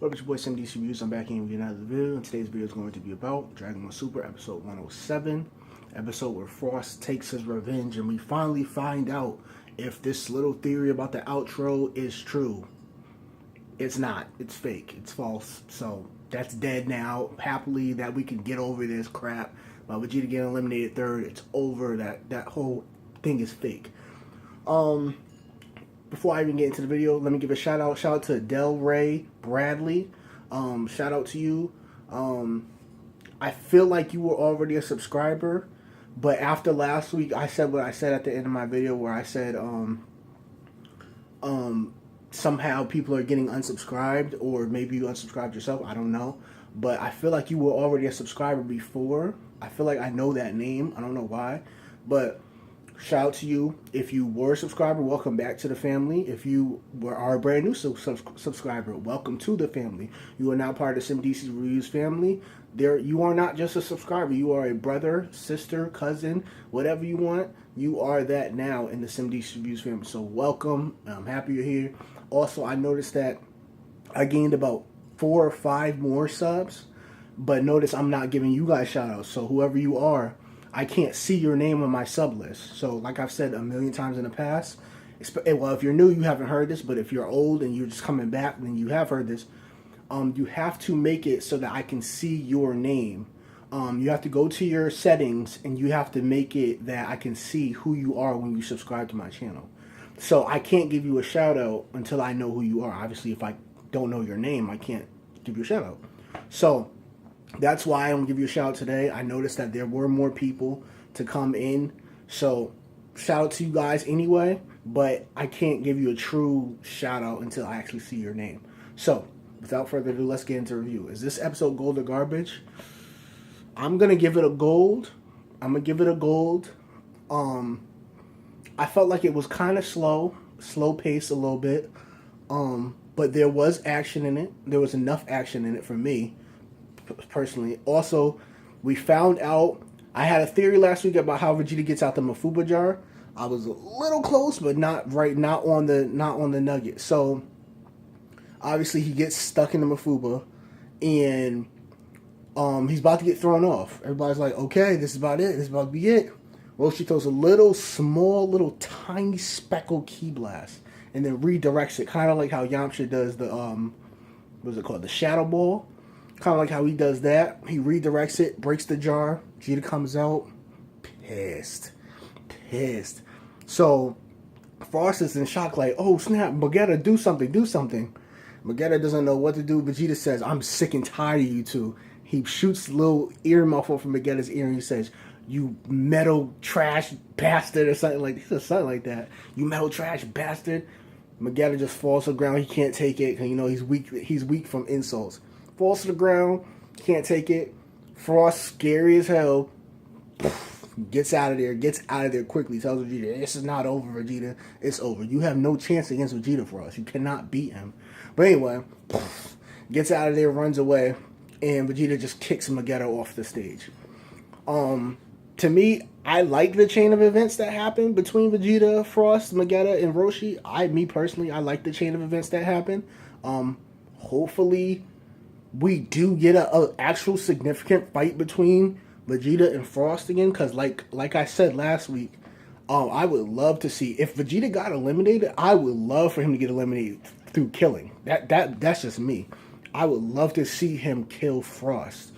What up, it's your boy SimDCsReviews. I'm back in with another video, and today's video is going to be about Dragon Ball Super episode 107, episode where Frost takes his revenge, and we finally find out if this little theory about the outro is true. It's not. It's fake. It's false. So that's dead now. Happily that we can get over this crap. But Vegeta getting eliminated third, it's over. That whole thing is fake. Before I even get into the video, let me give a shout out. Shout out to Del Ray Bradley. Shout out to you. I feel like you were already a subscriber, but after last week, I said what I said at the end of my video, where I said somehow people are getting unsubscribed, or maybe you unsubscribed yourself. I don't know, but I feel like you were already a subscriber before. I feel like I know that name. I don't know why, but shout out to you. If you were a subscriber, welcome back to the family. If you are a brand new subscriber, welcome to the family. You are now part of the SimDCsReviews family. You are not just a subscriber. You are a brother, sister, cousin, whatever you want. You are that now in the SimDCsReviews family. So welcome. I'm happy you're here. Also, I noticed that I gained about 4 or 5 more subs, but notice I'm not giving you guys shout outs. So whoever you are, I can't see your name on my sub list. So like I've said a million times in the past, well, if you're new, you haven't heard this, but if you're old and you're just coming back, then you have heard this. You have to make it so that I can see your name. You have to go to your settings and you have to make it that I can see who you are when you subscribe to my channel. So I can't give you a shout out until I know who you are. Obviously, if I don't know your name, I can't give you a shout out. So that's why I don't give you a shout out today. I noticed that there were more people to come in. So shout out to you guys anyway, but I can't give you a true shout out until I actually see your name. So without further ado, let's get into review. Is this episode gold or garbage? I'm going to give it a gold. I felt like it was kind of slow pace a little bit. But there was action in it. There was enough action in it for me, personally. Also, we found out, I had a theory last week about how Vegeta gets out the Mafuba jar. I was a little close, but not on the nugget. So obviously he gets stuck in the Mafuba, and he's about to get thrown off. Everybody's like, okay, this is about it. This is about to be it. Roshi throws a small, tiny speckle Ki Blast, and then redirects it, kind of like how Yamcha does the what's it called, the Shadow Ball. Kind of like how he does that. He redirects it, breaks the jar. Vegeta comes out pissed. So Frost is in shock, like, oh snap, Vegeta, do something. Vegeta doesn't know what to do. Vegeta says, I'm sick and tired of you two. He shoots a little ear muffle from Vegeta's ear, and he says, you metal trash bastard, or something like that. You metal trash bastard. Vegeta just falls to the ground. He can't take it, because, you know, he's weak from insults. Falls to the ground, can't take it. Frost, scary as hell, gets out of there quickly. Tells Vegeta, this is not over, Vegeta. It's over. You have no chance against Vegeta, Frost. You cannot beat him. But anyway, gets out of there, runs away, and Vegeta just kicks Vegeta off the stage. To me, I like the chain of events that happened between Vegeta, Frost, Vegeta, and Roshi. Me personally, I like the chain of events that happened. Hopefully we do get a actual significant fight between Vegeta and Frost again, because like I said last week, I would love to see, if Vegeta got eliminated, I would love for him to get eliminated through killing. That's just me. I would love to see him kill Frost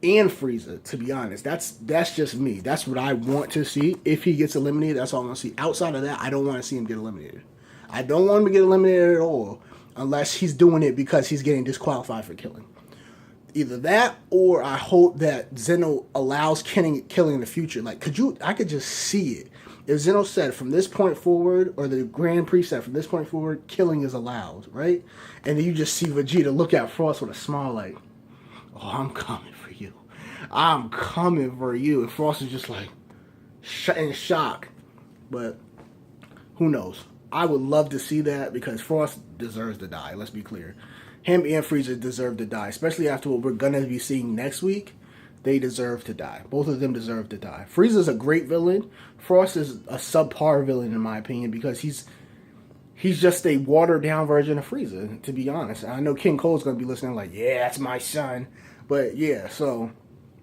and Frieza, to be honest. That's just me. That's what I want to see. If he gets eliminated, that's all I want to see. Outside of that, I don't want to see him get eliminated. I don't want him to get eliminated at all, unless he's doing it because he's getting disqualified for killing. Either that, or I hope that Zeno allows killing in the future. Like, I could just see it. If Zeno said, from this point forward, or the Grand Prix said, from this point forward, killing is allowed, right? And then you just see Vegeta look at Frost with a smile like, oh, I'm coming for you. I'm coming for you. And Frost is just like, in shock. But who knows? I would love to see that, because Frost deserves to die. Let's be clear. Him and Frieza deserve to die, especially after what we're going to be seeing next week. They deserve to die. Both of them deserve to die. Frieza's a great villain. Frost is a subpar villain, in my opinion, because he's just a watered down version of Frieza, to be honest. I know King Cole's gonna be listening like, yeah, that's my son. But yeah, so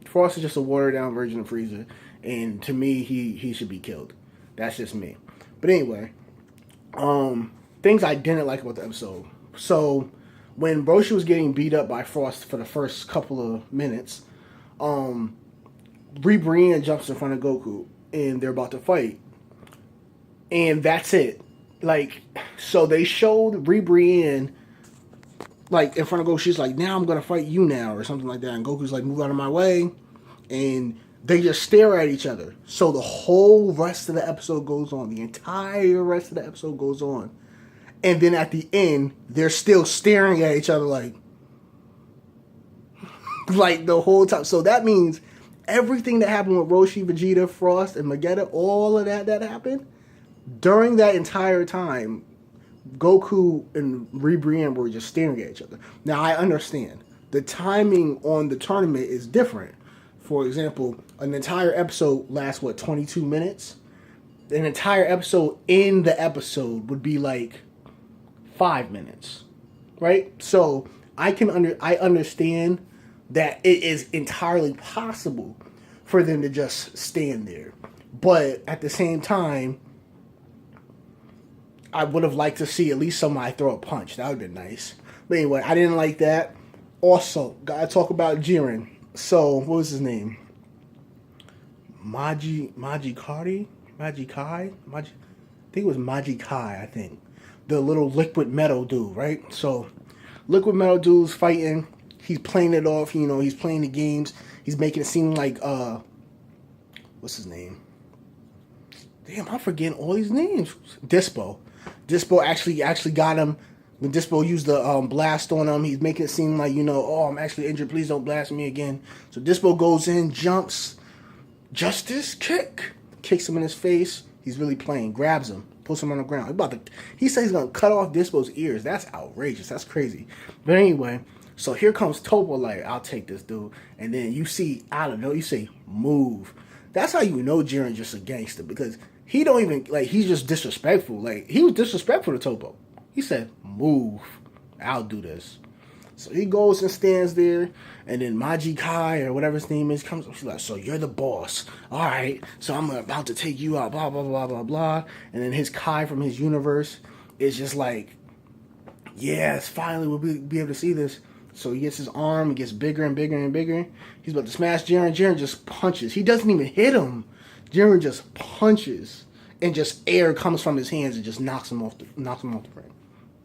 Frost is just a watered down version of Frieza, and to me, he should be killed. That's just me. But anyway, things I didn't like about the episode. So when Roshi was getting beat up by Frost for the first couple of minutes, Brienne jumps in front of Goku, and they're about to fight, and that's it. Like, so they showed Brienne like in front of Goku. She's like, "Now I'm gonna fight you now," or something like that. And Goku's like, "Move out of my way," and they just stare at each other. So the whole rest of the episode goes on. The entire rest of the episode goes on, and then at the end, they're still staring at each other like the whole time. So that means everything that happened with Roshi, Vegeta, Frost, and Vegeta, all of that happened, during that entire time, Goku and Brienne were just staring at each other. Now, I understand. The timing on the tournament is different. For example, an entire episode lasts, 22 minutes? An entire episode in the episode would be like 5 minutes, right? So, I understand that it is entirely possible for them to just stand there. But at the same time, I would have liked to see at least somebody throw a punch. That would have been nice. But anyway, I didn't like that. Also, gotta talk about Jiren. So, what was his name? Maji Kai? I think it was Maji Kai, I think. The little liquid metal dude, right? So, liquid metal dude's fighting. He's playing it off, he's playing the games. He's making it seem like, what's his name? Damn, I'm forgetting all these names. Dispo actually got him. When Dispo used the blast on him, he's making it seem like, oh, I'm actually injured. Please don't blast me again. So Dispo goes in, jumps, justice kick, kicks him in his face. He's really playing, grabs him, puts him on the ground. He says he's going to cut off Dispo's ears. That's outrageous. That's crazy. But anyway, so here comes Topo like, I'll take this dude. And then you see, I don't know, you say, move. That's how you know Jiren's just a gangster, because he don't even, he's just disrespectful. Like, he was disrespectful to Topo. He said, move. I'll do this. So he goes and stands there, and then Maji Kai, or whatever his name is, comes up. She's like, so you're the boss. All right, so I'm about to take you out, blah, blah, blah, blah, blah. And then his Kai from his universe is just like, yes, finally we'll be able to see this. So he gets his arm, it gets bigger and bigger and bigger. He's about to smash Jiren. Jiren just punches. He doesn't even hit him. Jiren just punches, and just air comes from his hands and just knocks him off the ring.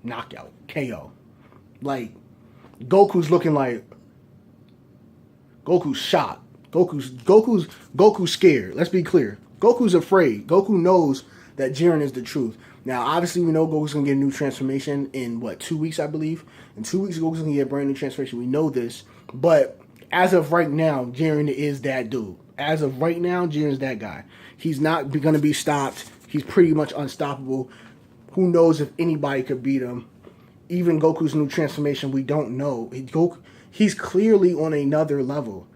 Knockout. KO. Like, Goku's looking like Goku's shocked. Goku's scared. Let's be clear. Goku's afraid. Goku knows that Jiren is the truth. Now, obviously, we know Goku's going to get a new transformation in, 2 weeks, I believe? In 2 weeks, Goku's going to get a brand new transformation. We know this. But as of right now, Jiren is that dude. As of right now, Jiren's that guy. He's not going to be stopped. He's pretty much unstoppable. Who knows if anybody could beat him? Even Goku's new transformation, we don't know. He's clearly on another level.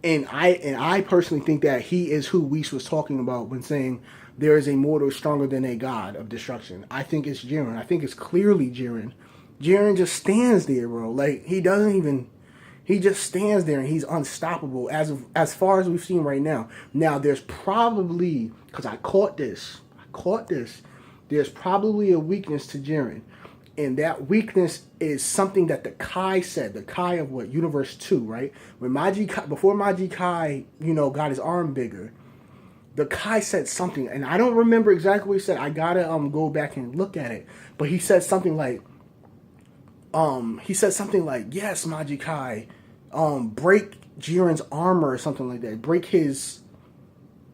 And I personally think that he is who Whis was talking about when saying there is a mortal stronger than a god of destruction. I think it's Jiren. I think it's clearly Jiren. Jiren just stands there, bro. Like, he just stands there and he's unstoppable as far as we've seen right now. Now, there's probably, because I caught this, there's probably a weakness to Jiren. And that weakness is something that the Kai said. The Kai of what? Universe 2, right? Before Maji Kai, got his arm bigger, the Kai said something. And I don't remember exactly what he said. I gotta go back and look at it. But he said something like, yes, Maji Kai, break Jiren's armor or something like that. Break his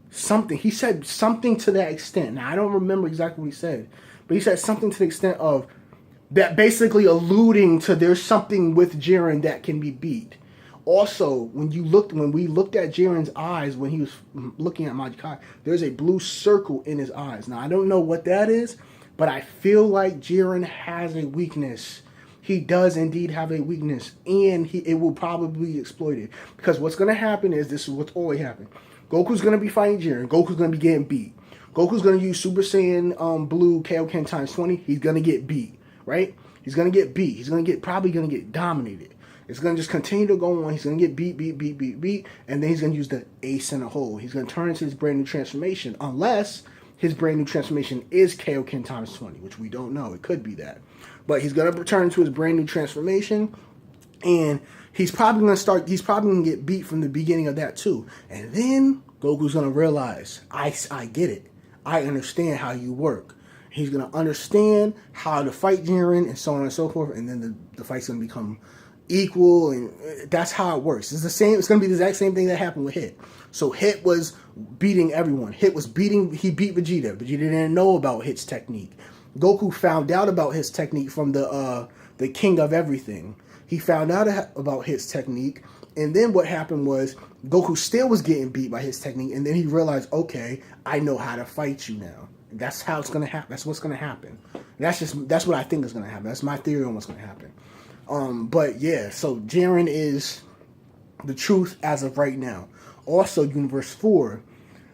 something. He said something to that extent. Now, I don't remember exactly what he said. But he said something to the extent of that, basically alluding to there's something with Jiren that can be beat. Also, when we looked at Jiren's eyes when he was looking at Maji Kai, there's a blue circle in his eyes. Now, I don't know what that is, but I feel like Jiren has a weakness. He does indeed have a weakness, and it will probably be exploited. Because what's going to happen is, this is what's always happened. Goku's going to be fighting Jiren. Goku's going to be getting beat. Goku's gonna use Super Saiyan Blue Kaioken times 20. He's gonna get beat, right? He's gonna get beat. He's probably gonna get dominated. It's gonna just continue to go on. He's gonna get beat, and then he's gonna use the ace in a hole. He's gonna turn into his brand new transformation, unless his brand new transformation is Kaioken times 20, which we don't know. It could be that, but he's gonna return to his brand new transformation, and he's probably gonna get beat from the beginning of that too, and then Goku's gonna realize, I get it. I understand how you work. He's gonna understand how to fight Jiren and so on and so forth, and then the fight's gonna become equal, and that's how it works. It's the same. It's gonna be the exact same thing that happened with Hit. So Hit was beating everyone. He beat Vegeta. Vegeta didn't know about Hit's technique. Goku found out about his technique from the King of Everything. He found out about his technique, and then what happened was Goku still was getting beat by his technique, and then he realized, okay, I know how to fight you now. That's how it's gonna happen. That's what's gonna happen. That's what I think is gonna happen. That's my theory on what's gonna happen. But yeah, so Jiren is the truth as of right now. Also, Universe 4,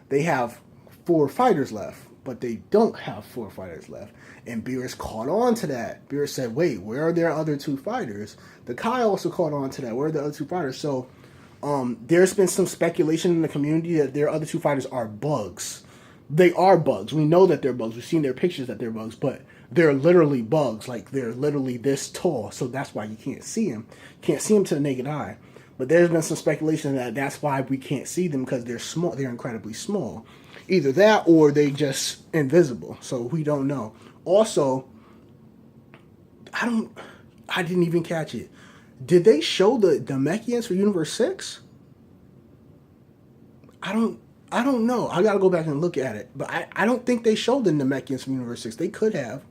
they have 4 fighters left, but they don't have 4 fighters left. And Beerus caught on to that. Beerus said, wait, where are their other 2 fighters? The Kai also caught on to that. Where are the other 2 fighters? So there's been some speculation in the community that their other 2 fighters are bugs. They are bugs. We know that they're bugs. We've seen their pictures that they're bugs, but they're literally bugs. Like, they're literally this tall, so that's why you can't see them. You can't see them to the naked eye. But there's been some speculation that that's why we can't see them, because they're small. They're incredibly small. Either that or they just invisible. So we don't know. Also, I didn't even catch it. Did they show the Namekians for Universe 6? I don't know. I gotta go back and look at it. But I don't think they showed the Namekians from Universe 6. They could have.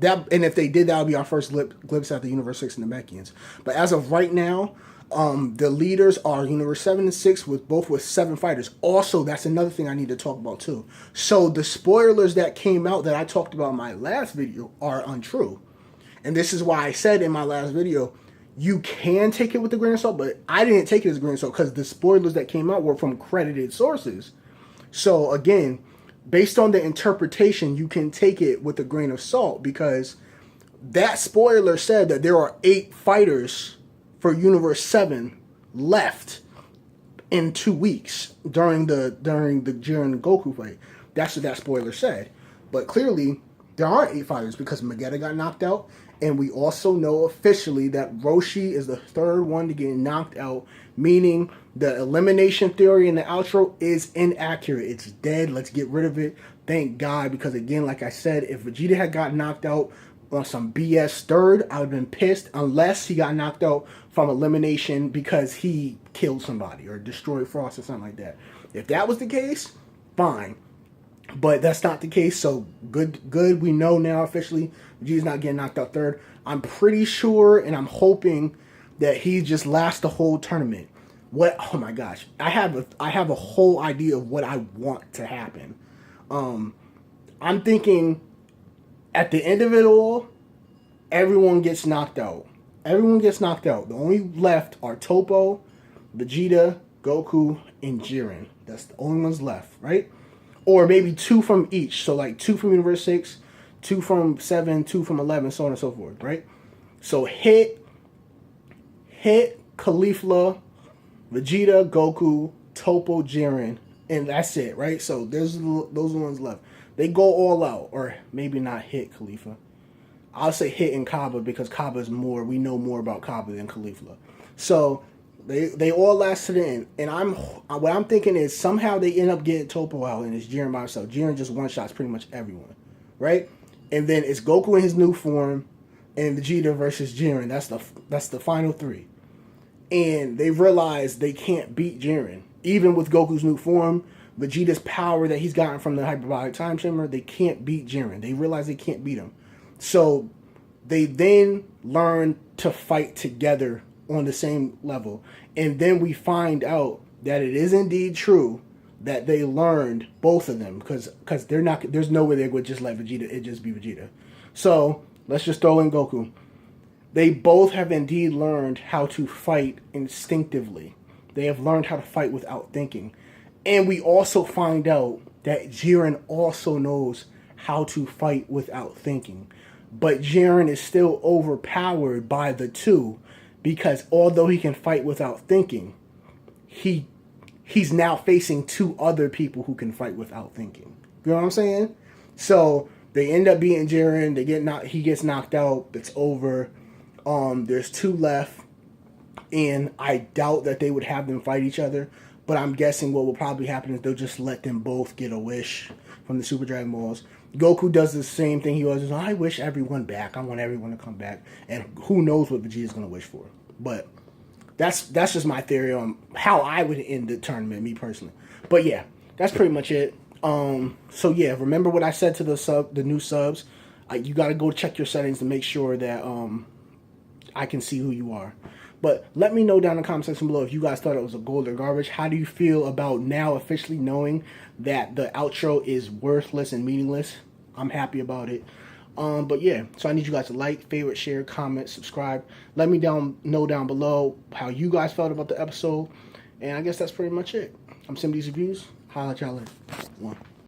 And if they did, that would be our first glimpse at the Universe 6 Namekians. But as of right now, the leaders are Universe 7 and 6 with 7 fighters. Also, that's another thing I need to talk about too. So the spoilers that came out that I talked about in my last video are untrue. And this is why I said in my last video, you can take it with a grain of salt, but I didn't take it as a grain of salt because the spoilers that came out were from credited sources. So again, based on the interpretation, you can take it with a grain of salt, because that spoiler said that there are 8 fighters for Universe 7 left in 2 weeks during the Jiren Goku fight. That's what that spoiler said. But clearly, there aren't 8 fighters because Vegeta got knocked out. And we also know officially that Roshi is the 3rd one to get knocked out, meaning the elimination theory in the outro is inaccurate. It's dead. Let's get rid of it. Thank God, because again, like I said, if Vegeta had got knocked out on some BS 3rd, I would have been pissed, unless he got knocked out from elimination because he killed somebody or destroyed Frost or something like that. If that was the case, fine. But that's not the case, so good. We know now officially Vegeta's not getting knocked out 3rd. I'm pretty sure, and I'm hoping that he just lasts the whole tournament. Oh my gosh, I have a whole idea of what I want to happen. I'm thinking at the end of it all, everyone gets knocked out. Everyone gets knocked out. The only left are Toppo, Vegeta, Goku, and Jiren. That's the only ones left, right? Or maybe 2 from each. So like 2 from Universe 6, 2 from 7, 2 from 11, so on and so forth, right? So Hit, Caulifla, Vegeta, Goku, Toppo, Jiren, and that's it, right? So those are the ones left. They go all out, or maybe not Hit Caulifla. I'll say Hit and Kaba, because Kaba is more. We know more about Kaba than Caulifla. So they all last to the end, and what I'm thinking is somehow they end up getting Toppo out, and it's Jiren by himself. Jiren just one-shots pretty much everyone, right? And then it's Goku in his new form, and Vegeta versus Jiren. That's the final 3. And they realize they can't beat Jiren, even with Goku's new form. Vegeta's power that he's gotten from the hyperbolic time chamber, they can't beat Jiren. They realize they can't beat him. So they then learn to fight together on the same level. And then we find out that it is indeed true that they learned, both of them, because there's no way they would just let it just be Vegeta. So let's just throw in Goku. They both have indeed learned how to fight instinctively. They have learned how to fight without thinking. And we also find out that Jiren also knows how to fight without thinking. But Jiren is still overpowered by the two, because although he can fight without thinking, he's now facing two other people who can fight without thinking. You know what I'm saying? So they end up beating Jiren. He gets knocked out. It's over. There's two left, and I doubt that they would have them fight each other. But I'm guessing what will probably happen is they'll just let them both get a wish from the Super Dragon Balls. Goku does the same thing he always does. I wish everyone back. I want everyone to come back. And who knows what Vegeta's going to wish for. But that's just my theory on how I would end the tournament, me personally. But yeah, that's pretty much it. So yeah, remember what I said to the new subs. You got to go check your settings to make sure that I can see who you are. But let me know down in the comment section below if you guys thought it was a gold or garbage. How do you feel about now officially knowing that the outro is worthless and meaningless? I'm happy about it. But yeah, so I need you guys to like, favorite, share, comment, subscribe. Let me know down below how you guys felt about the episode. And I guess that's pretty much it. I'm SimD'sReviews. Holla at y'all later. One.